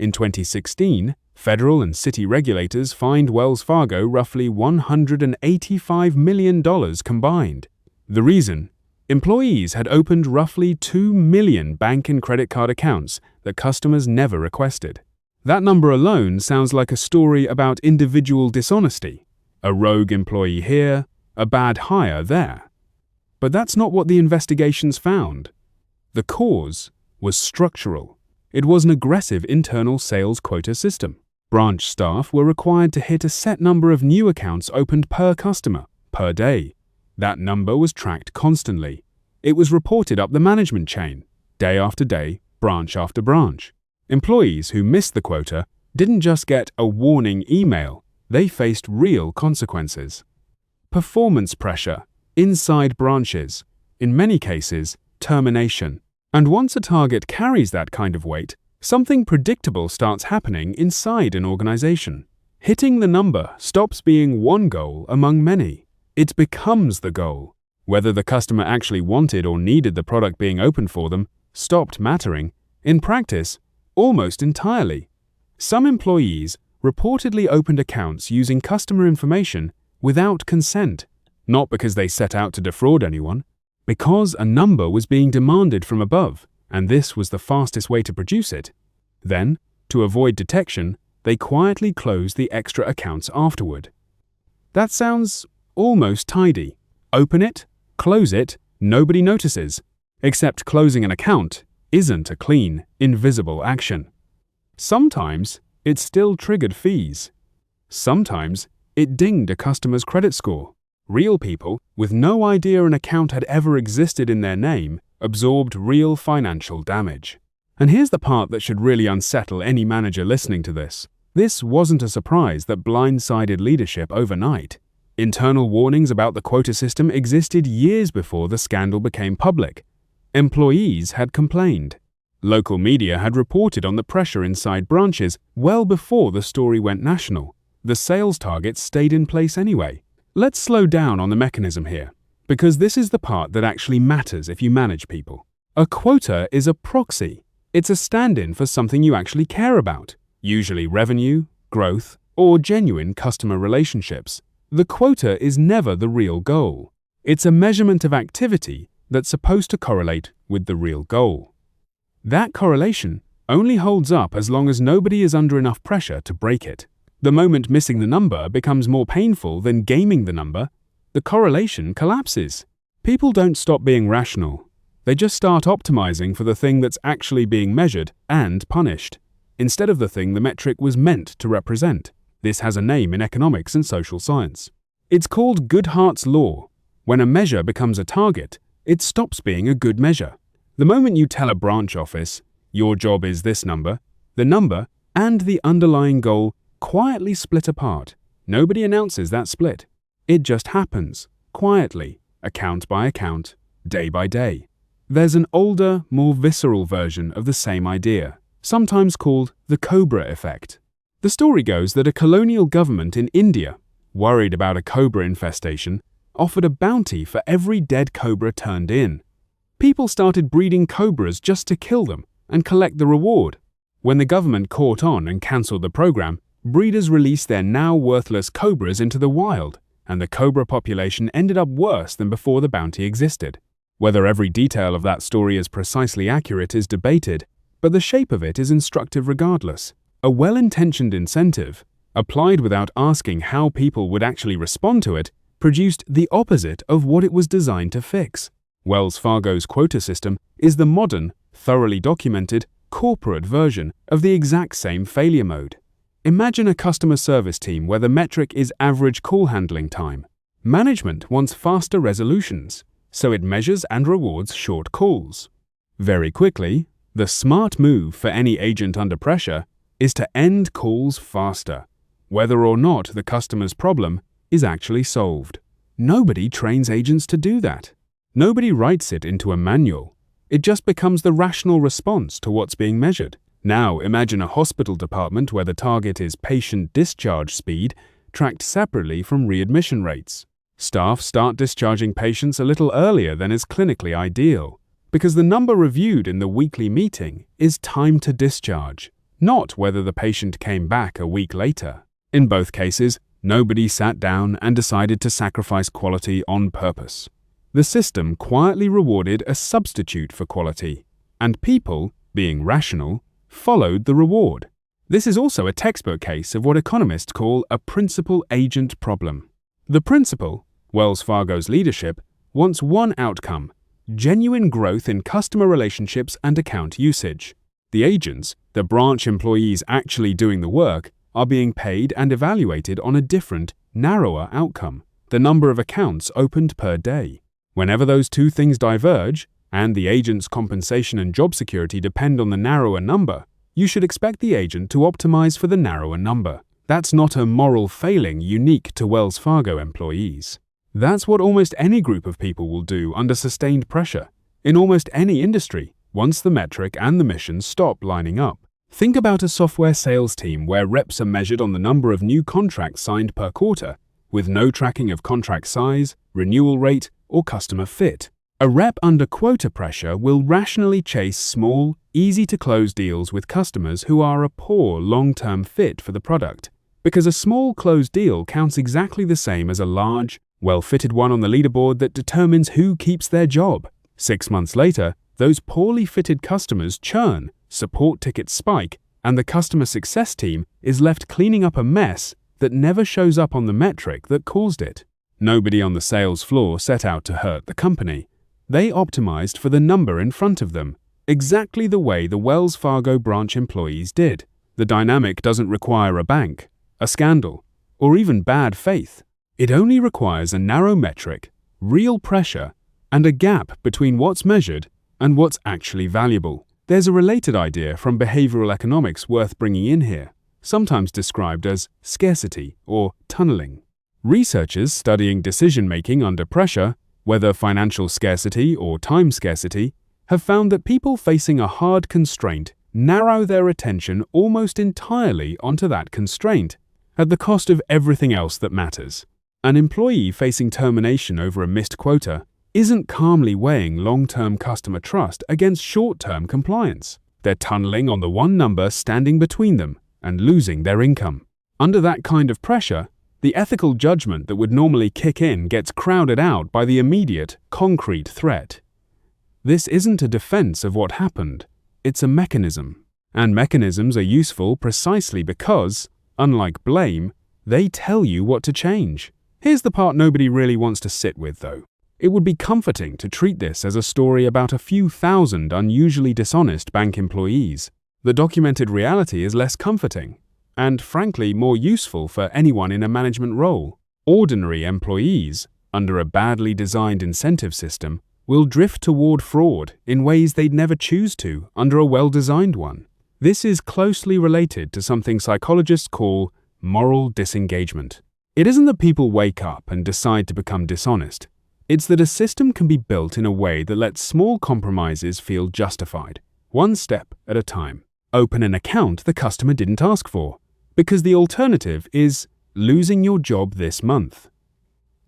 In 2016, federal and city regulators fined Wells Fargo roughly $185 million combined. The reason? Employees had opened roughly 2 million bank and credit card accounts that customers never requested. That number alone sounds like a story about individual dishonesty. A rogue employee here, a bad hire there. But that's not what the investigations found. The cause was structural. It was an aggressive internal sales quota system. Branch staff were required to hit a set number of new accounts opened per customer, per day. That number was tracked constantly. It was reported up the management chain, day after day, branch after branch. Employees who missed the quota didn't just get a warning email, they faced real consequences. Performance pressure, inside branches, in many cases, termination. And once a target carries that kind of weight, something predictable starts happening inside an organization. Hitting the number stops being one goal among many. It becomes the goal. Whether the customer actually wanted or needed the product being opened for them stopped mattering, in practice, almost entirely. Some employees reportedly opened accounts using customer information without consent, not because they set out to defraud anyone, because a number was being demanded from above, and this was the fastest way to produce it. Then, to avoid detection, they quietly closed the extra accounts afterward. That sounds almost tidy. Open it, close it, nobody notices. Except closing an account isn't a clean, invisible action. Sometimes it still triggered fees. Sometimes it dinged a customer's credit score. Real people, with no idea an account had ever existed in their name, absorbed real financial damage. And here's the part that should really unsettle any manager listening to this. This wasn't a surprise that blindsided leadership overnight. Internal warnings about the quota system existed years before the scandal became public. Employees had complained. Local media had reported on the pressure inside branches well before the story went national. The sales targets stayed in place anyway. Let's slow down on the mechanism here, because this is the part that actually matters if you manage people. A quota is a proxy. It's a stand-in for something you actually care about, usually revenue, growth, or genuine customer relationships. The quota is never the real goal. It's a measurement of activity that's supposed to correlate with the real goal. That correlation only holds up as long as nobody is under enough pressure to break it. The moment missing the number becomes more painful than gaming the number, the correlation collapses. People don't stop being rational. They just start optimizing for the thing that's actually being measured and punished, instead of the thing the metric was meant to represent. This has a name in economics and social science. It's called Goodhart's law. When a measure becomes a target, it stops being a good measure. The moment you tell a branch office, your job is this number, the number and the underlying goal quietly split apart. Nobody announces that split. It just happens, quietly, account by account, day by day. There's an older, more visceral version of the same idea, sometimes called the cobra effect. The story goes that a colonial government in India, worried about a cobra infestation, offered a bounty for every dead cobra turned in. People started breeding cobras just to kill them and collect the reward. When the government caught on and cancelled the program, breeders released their now worthless cobras into the wild, and the cobra population ended up worse than before the bounty existed. Whether every detail of that story is precisely accurate is debated, but the shape of it is instructive regardless. A well-intentioned incentive, applied without asking how people would actually respond to it, produced the opposite of what it was designed to fix. Wells Fargo's quota system is the modern, thoroughly documented, corporate version of the exact same failure mode. Imagine a customer service team where the metric is average call handling time. Management wants faster resolutions, so it measures and rewards short calls. Very quickly, the smart move for any agent under pressure is to end calls faster, whether or not the customer's problem is actually solved. Nobody trains agents to do that. Nobody writes it into a manual. It just becomes the rational response to what's being measured. Now imagine a hospital department where the target is patient discharge speed, tracked separately from readmission rates. Staff start discharging patients a little earlier than is clinically ideal, because the number reviewed in the weekly meeting is time to discharge, not whether the patient came back a week later. In both cases, nobody sat down and decided to sacrifice quality on purpose. The system quietly rewarded a substitute for quality, and people, being rational, followed the reward. This is also a textbook case of what economists call a principal-agent problem. The principal, Wells Fargo's leadership, wants one outcome: genuine growth in customer relationships and account usage. The agents, the branch employees actually doing the work, are being paid and evaluated on a different, narrower outcome: the number of accounts opened per day. Whenever those two things diverge, and the agent's compensation and job security depend on the narrower number, you should expect the agent to optimize for the narrower number. That's not a moral failing unique to Wells Fargo employees. That's what almost any group of people will do under sustained pressure, in almost any industry, once the metric and the mission stop lining up. Think about a software sales team where reps are measured on the number of new contracts signed per quarter, with no tracking of contract size, renewal rate, or customer fit. A rep under quota pressure will rationally chase small, easy-to-close deals with customers who are a poor long-term fit for the product, because a small closed deal counts exactly the same as a large, well-fitted one on the leaderboard that determines who keeps their job. 6 months later, those poorly fitted customers churn, support tickets spike, and the customer success team is left cleaning up a mess that never shows up on the metric that caused it. Nobody on the sales floor set out to hurt the company. They optimized for the number in front of them, exactly the way the Wells Fargo branch employees did. The dynamic doesn't require a bank, a scandal, or even bad faith. It only requires a narrow metric, real pressure, and a gap between what's measured and what's actually valuable. There's a related idea from behavioral economics worth bringing in here, sometimes described as scarcity or tunneling. Researchers studying decision-making under pressure, whether financial scarcity or time scarcity, have found that people facing a hard constraint narrow their attention almost entirely onto that constraint, at the cost of everything else that matters. An employee facing termination over a missed quota isn't calmly weighing long-term customer trust against short-term compliance. They're tunneling on the one number standing between them and losing their income. Under that kind of pressure, the ethical judgment that would normally kick in gets crowded out by the immediate, concrete threat. This isn't a defense of what happened, it's a mechanism. And mechanisms are useful precisely because, unlike blame, they tell you what to change. Here's the part nobody really wants to sit with, though. It would be comforting to treat this as a story about a few thousand unusually dishonest bank employees. The documented reality is less comforting, and frankly more useful for anyone in a management role. Ordinary employees, under a badly designed incentive system, will drift toward fraud in ways they'd never choose to under a well-designed one. This is closely related to something psychologists call moral disengagement. It isn't that people wake up and decide to become dishonest. It's that a system can be built in a way that lets small compromises feel justified, one step at a time. Open an account the customer didn't ask for, because the alternative is losing your job this month.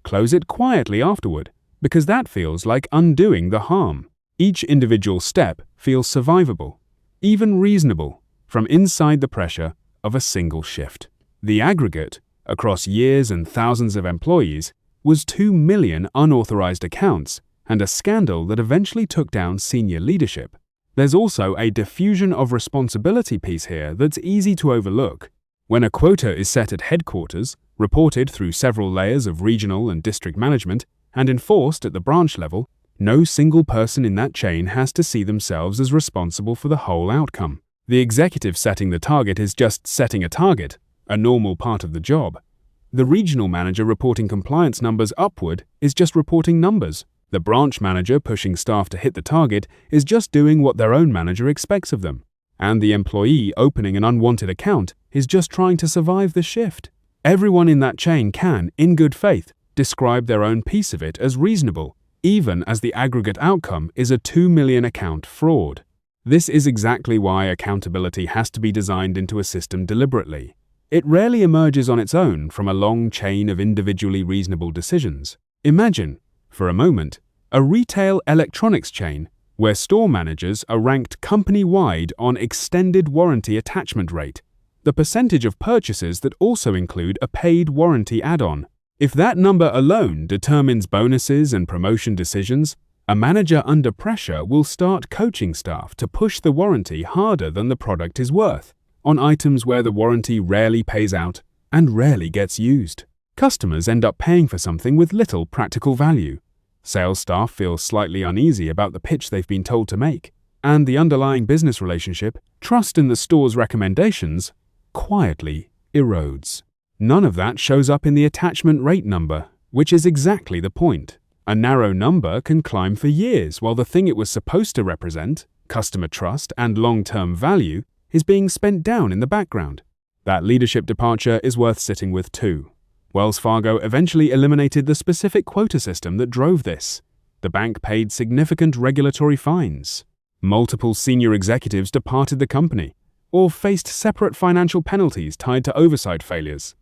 Close it quietly afterward, because that feels like undoing the harm. Each individual step feels survivable, even reasonable, from inside the pressure of a single shift. The aggregate, across years and thousands of employees, was 2 million unauthorized accounts and a scandal that eventually took down senior leadership. There's also a diffusion of responsibility piece here that's easy to overlook. When a quota is set at headquarters, reported through several layers of regional and district management, and enforced at the branch level, no single person in that chain has to see themselves as responsible for the whole outcome. The executive setting the target is just setting a target, a normal part of the job. The regional manager reporting compliance numbers upward is just reporting numbers. The branch manager pushing staff to hit the target is just doing what their own manager expects of them. And the employee opening an unwanted account is just trying to survive the shift. Everyone in that chain can, in good faith, describe their own piece of it as reasonable, even as the aggregate outcome is a 2 million account fraud. This is exactly why accountability has to be designed into a system deliberately. It rarely emerges on its own from a long chain of individually reasonable decisions. Imagine, for a moment, a retail electronics chain where store managers are ranked company-wide on extended warranty attachment rate, the percentage of purchases that also include a paid warranty add-on. If that number alone determines bonuses and promotion decisions, a manager under pressure will start coaching staff to push the warranty harder than the product is worth, on items where the warranty rarely pays out and rarely gets used. Customers end up paying for something with little practical value. Sales staff feel slightly uneasy about the pitch they've been told to make, and the underlying business relationship, trust in the store's recommendations, quietly erodes. None of that shows up in the attachment rate number, which is exactly the point. A narrow number can climb for years while the thing it was supposed to represent, customer trust and long-term value, is being spent down in the background. That leadership departure is worth sitting with too. Wells Fargo eventually eliminated the specific quota system that drove this. The bank paid significant regulatory fines. Multiple senior executives departed the company, or faced separate financial penalties tied to oversight failures.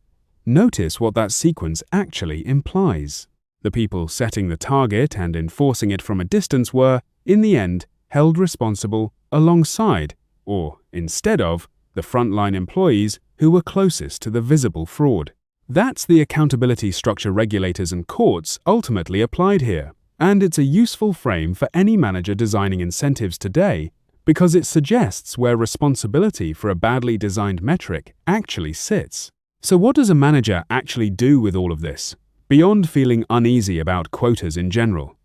Notice what that sequence actually implies. The people setting the target and enforcing it from a distance were, in the end, held responsible alongside, or instead of, the frontline employees who were closest to the visible fraud. That's the accountability structure regulators and courts ultimately applied here, and it's a useful frame for any manager designing incentives today because it suggests where responsibility for a badly designed metric actually sits. So what does a manager actually do with all of this, beyond feeling uneasy about quotas in general?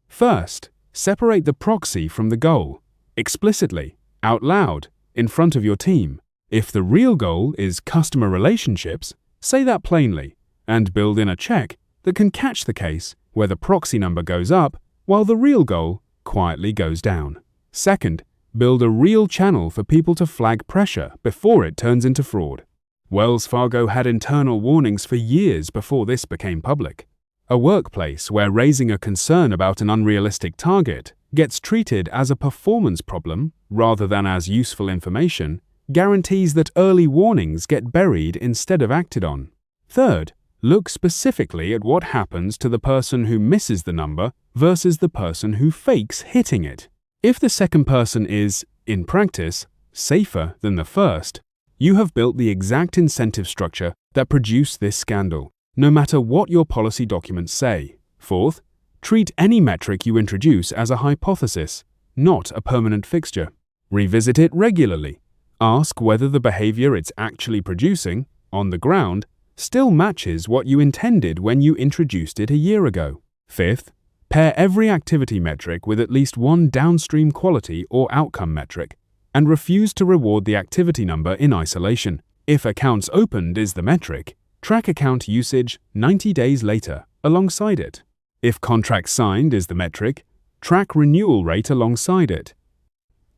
First, separate the proxy from the goal, explicitly, out loud, in front of your team. If the real goal is customer relationships, say that plainly, and build in a check that can catch the case where the proxy number goes up while the real goal quietly goes down. Second, build a real channel for people to flag pressure before it turns into fraud. Wells Fargo had internal warnings for years before this became public. A workplace where raising a concern about an unrealistic target gets treated as a performance problem rather than as useful information guarantees that early warnings get buried instead of acted on. Third, look specifically at what happens to the person who misses the number versus the person who fakes hitting it. If the second person is, in practice, safer than the first, you have built the exact incentive structure that produced this scandal, no matter what your policy documents say. Fourth, treat any metric you introduce as a hypothesis, not a permanent fixture. Revisit it regularly. Ask whether the behavior it's actually producing, on the ground, still matches what you intended when you introduced it a year ago. Fifth, pair every activity metric with at least one downstream quality or outcome metric, and refuse to reward the activity number in isolation. If accounts opened is the metric, track account usage 90 days later alongside it. If contract signed is the metric, track renewal rate alongside it.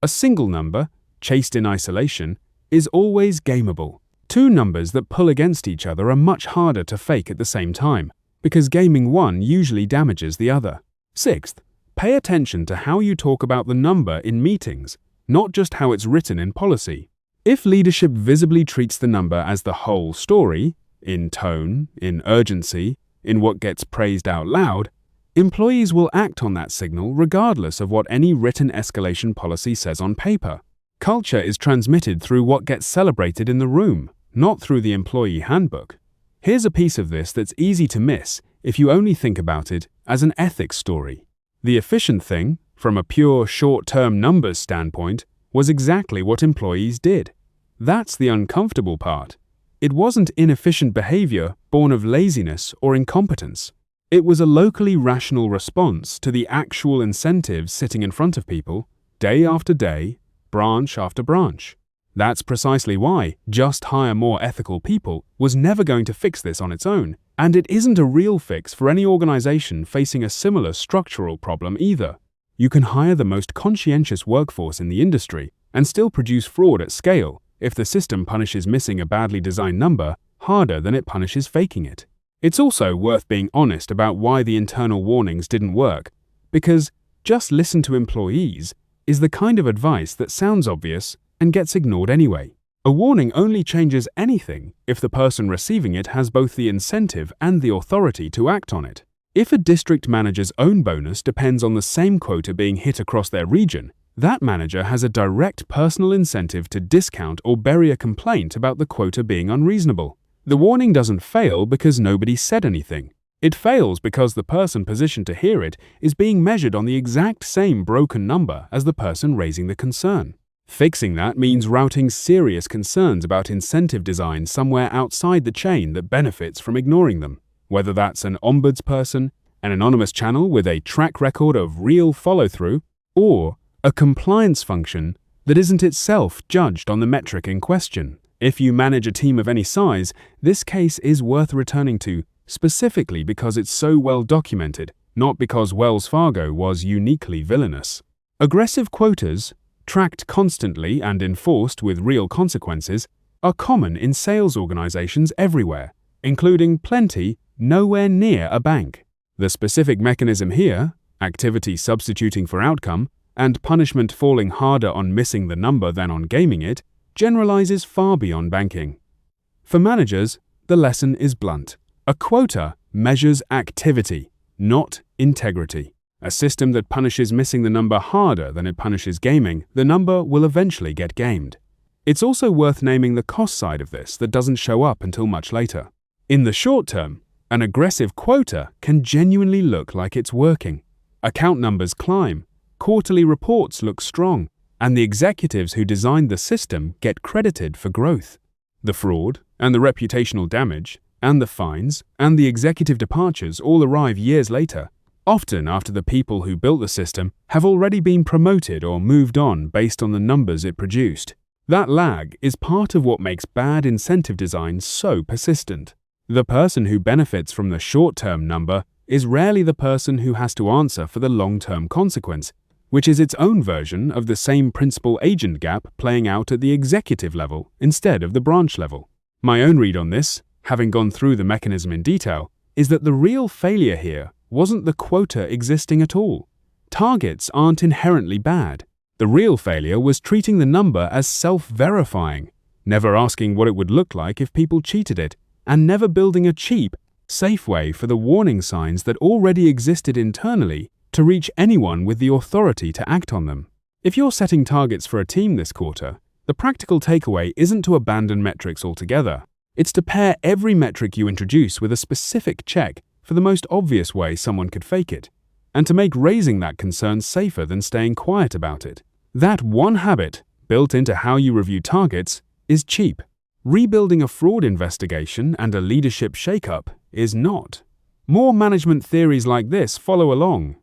A single number, chased in isolation, is always gameable. Two numbers that pull against each other are much harder to fake at the same time, because gaming one usually damages the other. Sixth, pay attention to how you talk about the number in meetings, not just how it's written in policy. If leadership visibly treats the number as the whole story, in tone, in urgency, in what gets praised out loud, employees will act on that signal regardless of what any written escalation policy says on paper. Culture is transmitted through what gets celebrated in the room, not through the employee handbook. Here's a piece of this that's easy to miss if you only think about it as an ethics story. The efficient thing, from a pure short-term numbers standpoint, was exactly what employees did. That's the uncomfortable part. It wasn't inefficient behavior born of laziness or incompetence. It was a locally rational response to the actual incentives sitting in front of people, day after day, branch after branch. That's precisely why just hire more ethical people was never going to fix this on its own, and it isn't a real fix for any organization facing a similar structural problem either. You can hire the most conscientious workforce in the industry and still produce fraud at scale if the system punishes missing a badly designed number harder than it punishes faking it. It's also worth being honest about why the internal warnings didn't work, because just listen to employees is the kind of advice that sounds obvious and gets ignored anyway. A warning only changes anything if the person receiving it has both the incentive and the authority to act on it. If a district manager's own bonus depends on the same quota being hit across their region, that manager has a direct personal incentive to discount or bury a complaint about the quota being unreasonable. The warning doesn't fail because nobody said anything. It fails because the person positioned to hear it is being measured on the exact same broken number as the person raising the concern. Fixing that means routing serious concerns about incentive design somewhere outside the chain that benefits from ignoring them, whether that's an ombudsperson, an anonymous channel with a track record of real follow-through, or a compliance function that isn't itself judged on the metric in question. If you manage a team of any size, this case is worth returning to, specifically because it's so well documented, not because Wells Fargo was uniquely villainous. Aggressive quotas, tracked constantly and enforced with real consequences, are common in sales organizations everywhere, including plenty nowhere near a bank. The specific mechanism here, activity substituting for outcome, and punishment falling harder on missing the number than on gaming it, generalizes far beyond banking. For managers, the lesson is blunt. A quota measures activity, not integrity. A system that punishes missing the number harder than it punishes gaming, the number will eventually get gamed. It's also worth naming the cost side of this that doesn't show up until much later. In the short term, an aggressive quota can genuinely look like it's working. Account numbers climb, quarterly reports look strong, and the executives who designed the system get credited for growth. The fraud, and the reputational damage, and the fines, and the executive departures all arrive years later, often after the people who built the system have already been promoted or moved on based on the numbers it produced. That lag is part of what makes bad incentive design so persistent. The person who benefits from the short-term number is rarely the person who has to answer for the long-term consequence, which is its own version of the same principal-agent gap playing out at the executive level instead of the branch level. My own read on this, having gone through the mechanism in detail, is that the real failure here wasn't the quota existing at all. Targets aren't inherently bad. The real failure was treating the number as self-verifying, never asking what it would look like if people cheated it, and never building a cheap, safe way for the warning signs that already existed internally to reach anyone with the authority to act on them. If you're setting targets for a team this quarter, the practical takeaway isn't to abandon metrics altogether. It's to pair every metric you introduce with a specific check for the most obvious way someone could fake it, and to make raising that concern safer than staying quiet about it. That one habit, built into how you review targets, is cheap. Rebuilding a fraud investigation and a leadership shakeup is not. More management theories like this follow along.